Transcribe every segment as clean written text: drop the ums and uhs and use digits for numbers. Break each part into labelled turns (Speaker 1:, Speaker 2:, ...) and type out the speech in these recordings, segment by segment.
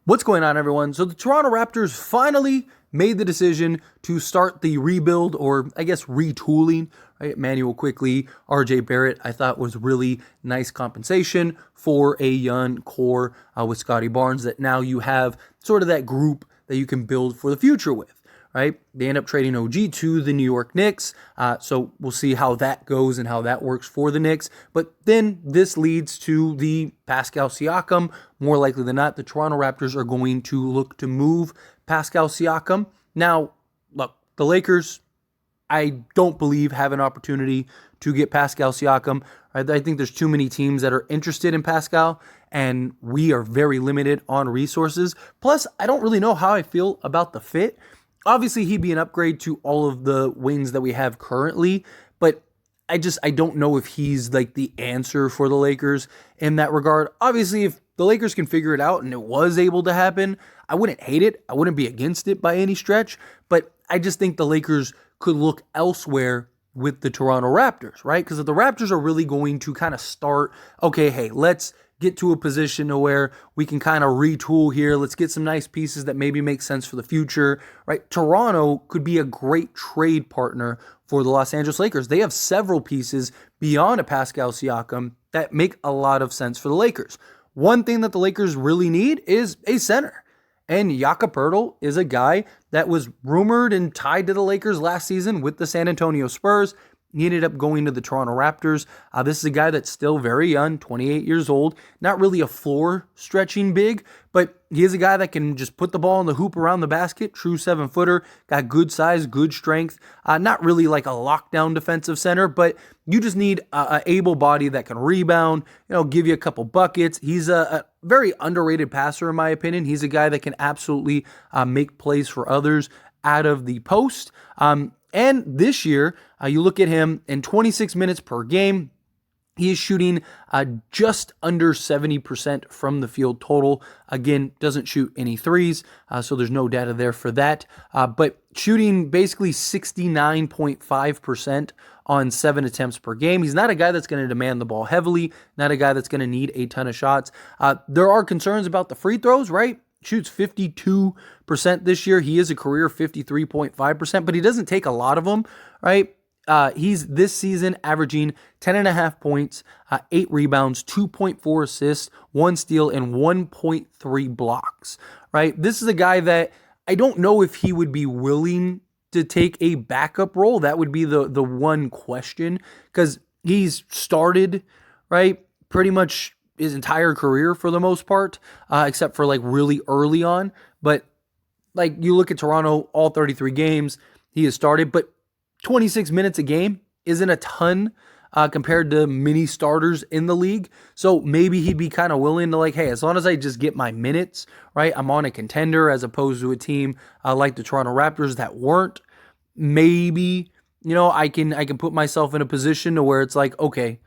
Speaker 1: What's going on, everyone? So the Toronto Raptors finally made the decision to start the rebuild, or I guess retooling. Right? Manuel Quickly, RJ Barrett, I thought was really nice compensation for a young core with Scotty Barnes, that now you have sort of that group that you can build for the future with. Right? They end up trading OG to the New York Knicks. So we'll see how that goes and how that works for the Knicks. But then this leads to the Pascal Siakam. More likely than not, the Toronto Raptors are going to look to move Pascal Siakam. Now, look, the Lakers, I don't believe, have an opportunity to get Pascal Siakam. I think there's too many teams that are interested in Pascal, and we are very limited on resources. Plus, I don't really know how I feel about the fit. Obviously, he'd be an upgrade to all of the wings that we have currently, but I don't know if he's like the answer for the Lakers in that regard. Obviously, if the Lakers can figure it out and it was able to happen, I wouldn't hate it. I wouldn't be against it by any stretch, but I just think the Lakers could look elsewhere with the Toronto Raptors, right? Because if the Raptors are really going to kind of start, okay, hey, let's get to a position to where we can kind of retool here. Let's get some nice pieces that maybe make sense for the future, right? Toronto could be a great trade partner for the Los Angeles Lakers. They have several pieces beyond a Pascal Siakam that make a lot of sense for the Lakers. One thing that the Lakers really need is a center. And Jakob Poeltl is a guy that was rumored and tied to the Lakers last season with the San Antonio Spurs. He ended up going to the Toronto Raptors. This is a guy that's still very young, 28 years old. Not really a floor stretching big, but he is a guy that can just put the ball in the hoop around the basket. True 7-footer, got good size, good strength. Not really like a lockdown defensive center, but you just need an able body that can rebound, give you a couple buckets. He's a very underrated passer, in my opinion. He's a guy that can absolutely make plays for others out of the post. And this year, you look at him in 26 minutes per game, he is shooting just under 70% from the field total. Again, doesn't shoot any threes, so there's no data there for that. But shooting basically 69.5% on 7 attempts per game. He's not a guy that's going to demand the ball heavily, not a guy that's going to need a ton of shots. There are concerns about the free throws, right? Shoots 52% this year. He is a career 53.5%, but he doesn't take a lot of them, right? He's this season averaging 10.5 points, 8 rebounds, 2.4 assists, 1 steal, and 1.3 blocks, right? This is a guy that I don't know if he would be willing to take a backup role. That would be the one question, because he's started, right, pretty much his entire career for the most part, except for like really early on. But like you look at Toronto, all 33 games he has started, but 26 minutes a game isn't a ton compared to many starters in the league. So maybe he'd be kind of willing to like, hey, as long as I just get my minutes, right, I'm on a contender, as opposed to a team like the Toronto Raptors that weren't. Maybe, I can put myself in a position to where it's like, okay,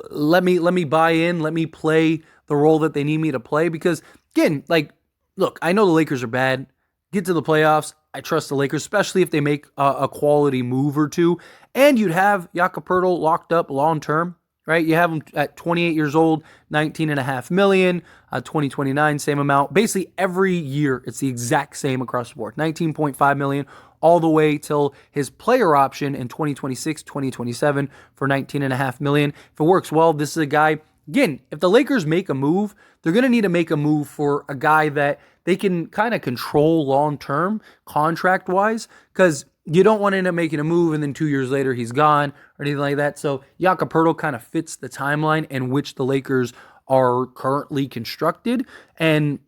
Speaker 1: let me buy in, let me play the role that they need me to play. Because again, like, look, I know the Lakers are bad. Get to the playoffs. I trust the Lakers, especially if they make a quality move or two. And you'd have Jakob Poeltl locked up long term, right? You have him at 28 years old, $19.5 million, 2029, same amount. Basically every year it's the exact same across the board. $19.5 million all the way till his player option in 2026, 2027 for $19.5 million. If it works well, this is a guy, again, if the Lakers make a move, they're going to need to make a move for a guy that they can kind of control long-term contract-wise, because you don't want to end up making a move and then 2 years later he's gone or anything like that. So Jakob Poeltl kind of fits the timeline in which the Lakers are currently constructed, and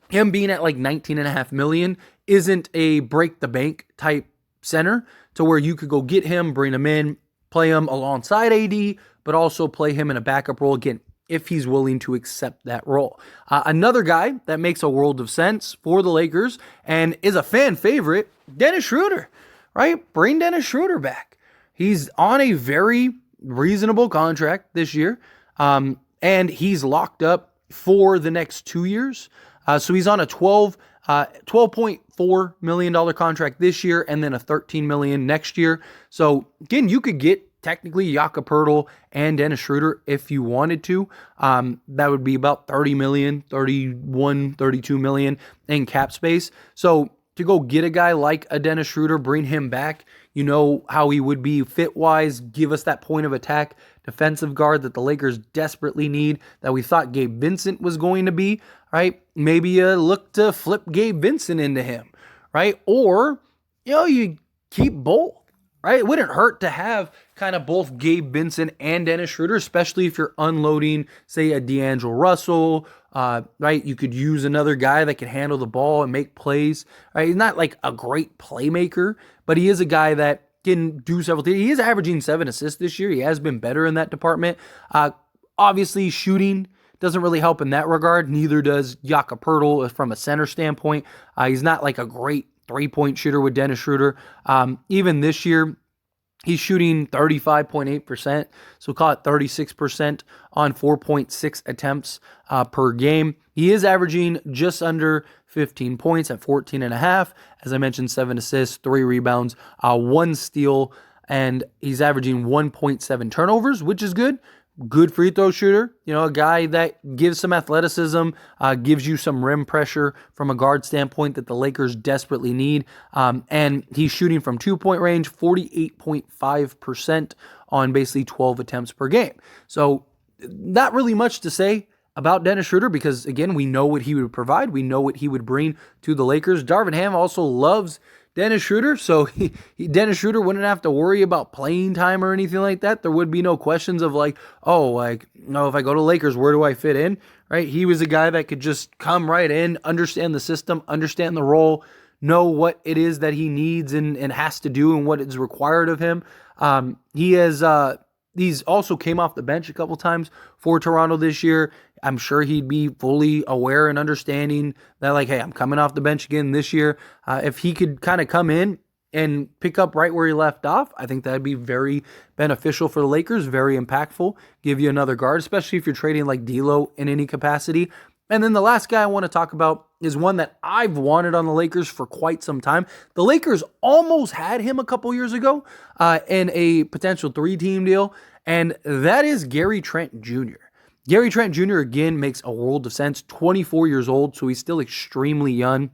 Speaker 1: him being at like $19.5 million isn't a break-the-bank type center to where you could go get him, bring him in, play him alongside AD, but also play him in a backup role, again, if he's willing to accept that role. Another guy that makes a world of sense for the Lakers and is a fan favorite, Dennis Schroder, right? Bring Dennis Schroder back. He's on a very reasonable contract this year, and he's locked up for the next 2 years. So he's on a $12.4 million contract this year, and then a $13 million next year. So again, you could get technically Jakob Poeltl and Dennis Schroder if you wanted to. That would be about 30 million, 31, 32 million in cap space. So to go get a guy like a Dennis Schroder, bring him back, you know how he would be fit-wise, give us that point of attack defensive guard that the Lakers desperately need, that we thought Gabe Vincent was going to be, right? Maybe look to flip Gabe Vincent into him, right? Or, you keep both, right? It wouldn't hurt to have kind of both Gabe Vincent and Dennis Schroder, especially if you're unloading, say, a D'Angelo Russell, right? You could use another guy that can handle the ball and make plays, right? He's not like a great playmaker, but he is a guy that can do several things. He is averaging 7 assists this year. He has been better in that department. Obviously, shooting doesn't really help in that regard. Neither does Jakob Poeltl from a center standpoint. He's not like a great three-point shooter with Dennis Schroder. Even this year, he's shooting 35.8%, so call it 36% on 4.6 attempts per game. He is averaging just under 15 points at 14.5. As I mentioned, 7 assists, 3 rebounds, 1 steal, and he's averaging 1.7 turnovers, which is good. Good free throw shooter, a guy that gives some athleticism, gives you some rim pressure from a guard standpoint that the Lakers desperately need. And he's shooting from 2-point range, 48.5% on basically 12 attempts per game. So not really much to say about Dennis Schroder because, again, we know what he would provide. We know what he would bring to the Lakers. Darvin Ham also loves Dennis Schroder, so Dennis Schroder wouldn't have to worry about playing time or anything like that. There would be no questions of if I go to Lakers, where do I fit in, right? He was a guy that could just come right in, understand the system, understand the role, know what it is that he needs and has to do and what is required of him. He's also came off the bench a couple times for Toronto this year. I'm sure he'd be fully aware and understanding that, hey, I'm coming off the bench again this year. If he could kind of come in and pick up right where he left off, I think that'd be very beneficial for the Lakers, very impactful, give you another guard, especially if you're trading like D'Lo in any capacity. And then the last guy I want to talk about is one that I've wanted on the Lakers for quite some time. The Lakers almost had him a couple years ago in a potential 3-team deal, and that is Gary Trent Jr. Gary Trent Jr., again, makes a world of sense. 24 years old, so he's still extremely young.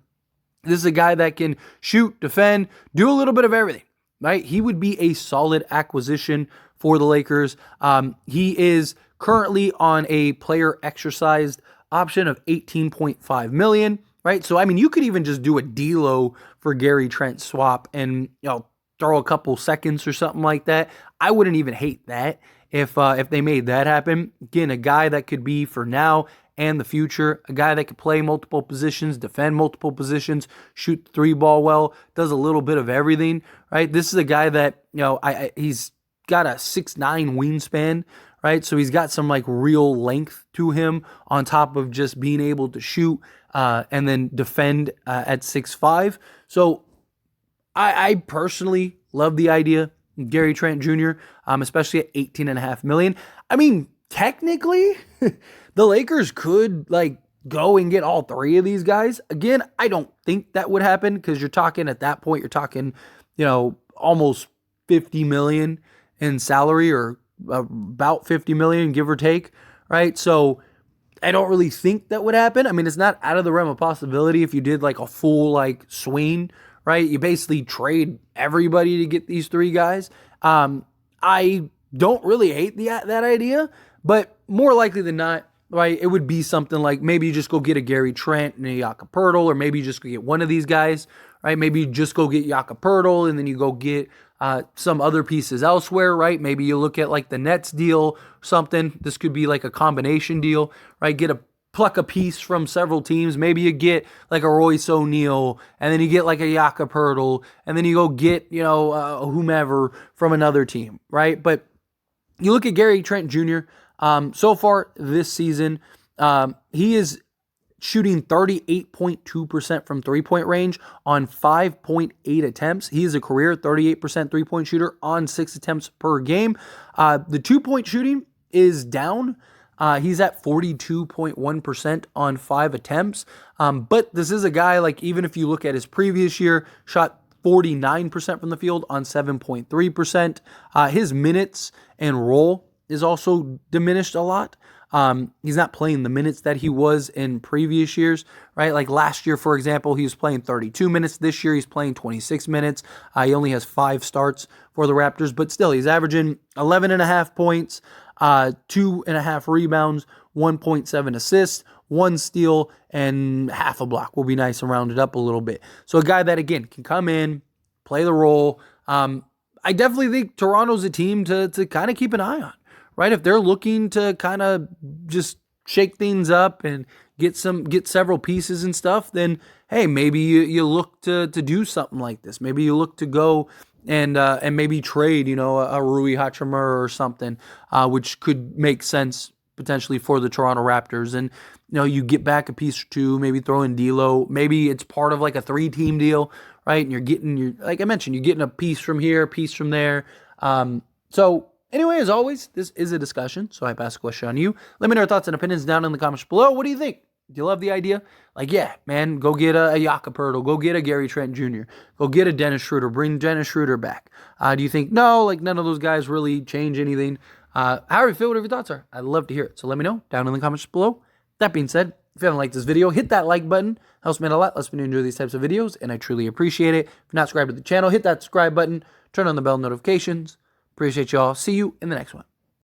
Speaker 1: This is a guy that can shoot, defend, do a little bit of everything, right? He would be a solid acquisition for the Lakers. He is currently on a player exercised option of $18.5 million, right? So, you could even just do a D'Lo for Gary Trent swap and, throw a couple seconds or something like that. I wouldn't even hate that if they made that happen. Again, a guy that could be for now and the future, a guy that could play multiple positions, defend multiple positions, shoot the 3-ball well, does a little bit of everything, right? This is a guy that, he's got a 6'9" wingspan, right? So he's got some real length to him on top of just being able to shoot and then defend at 6'5". So I personally love the idea of Gary Trent Jr., especially at $18.5 million. Technically, the Lakers could go and get all 3 of these guys. Again, I don't think that would happen because at that point, you're talking, almost $50 million in salary or about $50 million, give or take, right? So I don't really think that would happen. It's not out of the realm of possibility if you did a full swing, right? You basically trade everybody to get these 3 guys. I don't really hate that idea, but more likely than not, right, it would be something like maybe you just go get a Gary Trent and a Jakob Poeltl, or maybe you just go get one of these guys, right? Maybe you just go get Jakob Poeltl and then you go get some other pieces elsewhere, right? Maybe you look at the Nets deal, something. This could be a combination deal, right? Pluck a piece from several teams. Maybe you get a Royce O'Neal, and then you get a Jakob Poeltl, and then you go get, whomever from another team, right? But you look at Gary Trent Jr., so far this season, he is shooting 38.2% from 3-point range on 5.8 attempts. He is a career 38% 3-point shooter on 6 attempts per game. The 2-point shooting is down. He's at 42.1% on 5 attempts. But this is a guy, even if you look at his previous year, shot 49% from the field on 7.3%. His minutes and role is also diminished a lot. He's not playing the minutes that he was in previous years, right? Like last year, for example, he was playing 32 minutes. This year, he's playing 26 minutes. He only has 5 starts for the Raptors, but still, he's averaging 11.5 points, 2.5 rebounds, 1.7 assists, 1 steal, and half a block. Will be nice and rounded up a little bit. So a guy that, again, can come in, play the role. I definitely think Toronto's a team to kind of keep an eye on, right? If they're looking to kind of just shake things up and get several pieces and stuff, then hey, maybe you look to do something like this. Maybe you look to go and maybe trade, a Rui Hachimura or something, which could make sense potentially for the Toronto Raptors. And you get back a piece or two, maybe throw in D'Lo. Maybe it's part of like a 3-team deal, right? And like I mentioned, you're getting a piece from here, a piece from there. So anyway, as always, this is a discussion, so I pass the question on you. Let me know your thoughts and opinions down in the comments below. What do you think? Do you love the idea? Like, yeah, man, go get a Jakob Poeltl, go get a Gary Trent Jr., go get a Dennis Schroder, bring Dennis Schroder back. Do you think, no, like none of those guys really change anything? However you feel, whatever your thoughts are, I'd love to hear it. So let me know down in the comments below. That being said, if you haven't liked this video, hit that like button. Helps me out a lot. Lets me enjoy these types of videos, and I truly appreciate it. If you're not subscribed to the channel, hit that subscribe button. Turn on the bell notifications. Appreciate y'all. See you in the next one.